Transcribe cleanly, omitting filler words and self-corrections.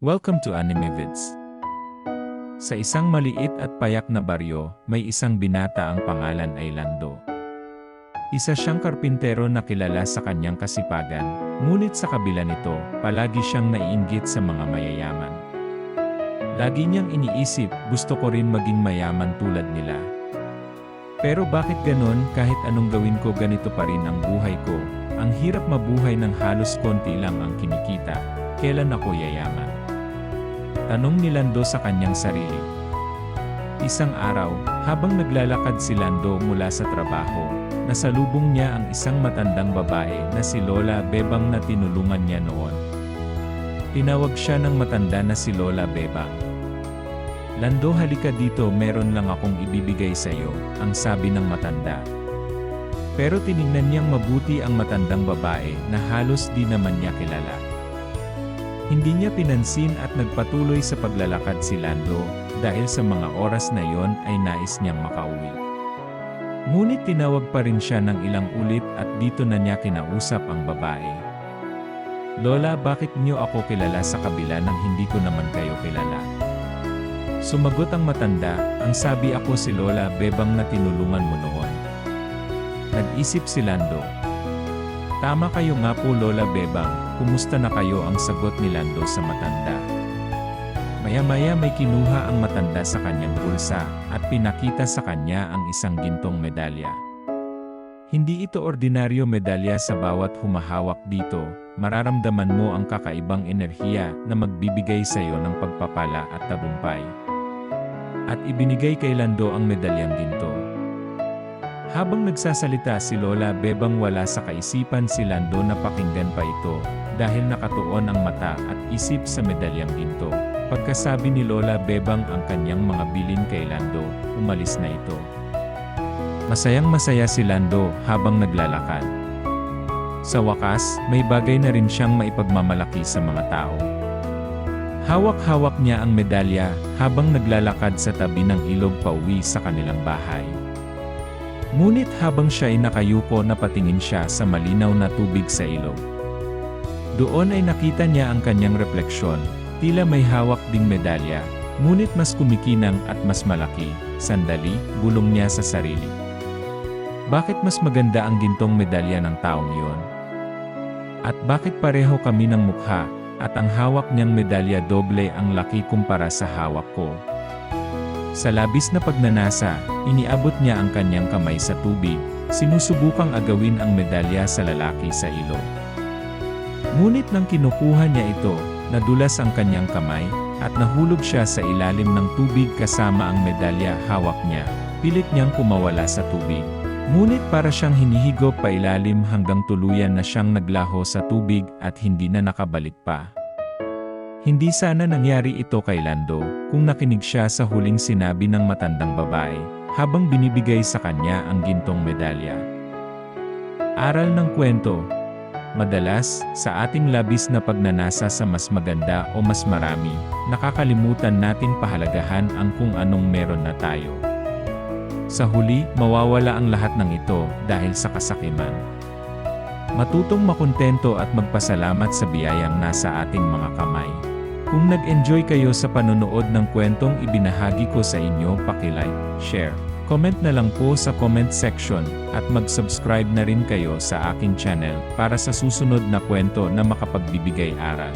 Welcome to Anime Vids. Sa isang maliit at payak na baryo, may isang binata ang pangalan ay Lando. Isa siyang karpintero na kilala sa kanyang kasipagan, ngunit sa kabila nito, palagi siyang naiinggit sa mga mayayaman. Lagi niyang iniisip, gusto ko rin maging mayaman tulad nila. Pero bakit ganon, kahit anong gawin ko ganito pa rin ang buhay ko? Ang hirap mabuhay ng halos konti lang ang kinikita, kailan ako yayaman? Tanong ni Lando sa kanyang sarili. Isang araw, habang naglalakad si Lando mula sa trabaho, nasalubong niya ang isang matandang babae na si Lola Bebang na tinulungan niya noon. Tinawag siya ng matanda na si Lola Bebang. Lando, halika dito, meron lang akong ibibigay sa iyo, ang sabi ng matanda. Pero tiningnan niyang mabuti ang matandang babae na halos di naman niya kilala. Hindi niya pinansin at nagpatuloy sa paglalakad si Lando, dahil sa mga oras na yon ay nais niyang makauwi. Ngunit tinawag pa rin siya ng ilang ulit at dito na niya kinausap ang babae. Lola, bakit niyo ako kilala sa kabila ng hindi ko naman kayo kilala? Sumagot ang matanda, ang sabi ako si Lola Bebang na tinulungan mo noon. Nag-isip si Lando. Tama kayo nga po Lola Bebang, kumusta na kayo, ang sagot ni Lando sa matanda. Maya-maya may kinuha ang matanda sa kanyang bulsa at pinakita sa kanya ang isang gintong medalya. Hindi ito ordinaryo medalya, sa bawat humahawak dito, mararamdaman mo ang kakaibang enerhiya na magbibigay sa iyo ng pagpapala at tagumpay. At ibinigay kay Lando ang medalyang ginto. Habang nagsasalita si Lola Bebang, wala sa kaisipan si Lando na pakinggan pa ito, dahil nakatuon ang mata at isip sa medalyang ginto. Pagkasabi ni Lola Bebang ang kanyang mga bilin kay Lando, umalis na ito. Masayang-masaya si Lando habang naglalakad. Sa wakas, may bagay na rin siyang maipagmamalaki sa mga tao. Hawak-hawak niya ang medalya habang naglalakad sa tabi ng ilog pauwi sa kanilang bahay. Ngunit habang siya ay nakayuko, napatingin siya sa malinaw na tubig sa ilog. Doon ay nakita niya ang kanyang refleksyon, tila may hawak ding medalya, ngunit mas kumikinang at mas malaki. Sandali, bulong niya sa sarili. Bakit mas maganda ang gintong medalya ng taong iyon? At bakit pareho kami ng mukha, at ang hawak niyang medalya doble ang laki kumpara sa hawak ko? Sa labis na pagnanasa, iniabot niya ang kanyang kamay sa tubig, sinusubukang agawin ang medalya sa lalaki sa ilog. Ngunit nang kinukuha niya ito, nadulas ang kanyang kamay, at nahulog siya sa ilalim ng tubig kasama ang medalya hawak niya. Pilit niyang kumawala sa tubig. Ngunit para siyang hinihigop pa ilalim hanggang tuluyan na siyang naglaho sa tubig at hindi na nakabalik pa. Hindi sana nangyari ito kay Lando, kung nakinig siya sa huling sinabi ng matandang babae, habang binibigay sa kanya ang gintong medalya. Aral ng kwento. Madalas, sa ating labis na pagnanasa sa mas maganda o mas marami, nakakalimutan natin pahalagahan ang kung anong meron na tayo. Sa huli, mawawala ang lahat ng ito dahil sa kasakiman. Matutong makontento at magpasalamat sa biyayang nasa ating mga kamay. Kung nag-enjoy kayo sa panonood ng kwentong ibinahagi ko sa inyo, paki-like, share, comment na lang po sa comment section, at mag-subscribe na rin kayo sa aking channel para sa susunod na kwento na makapagbibigay aral.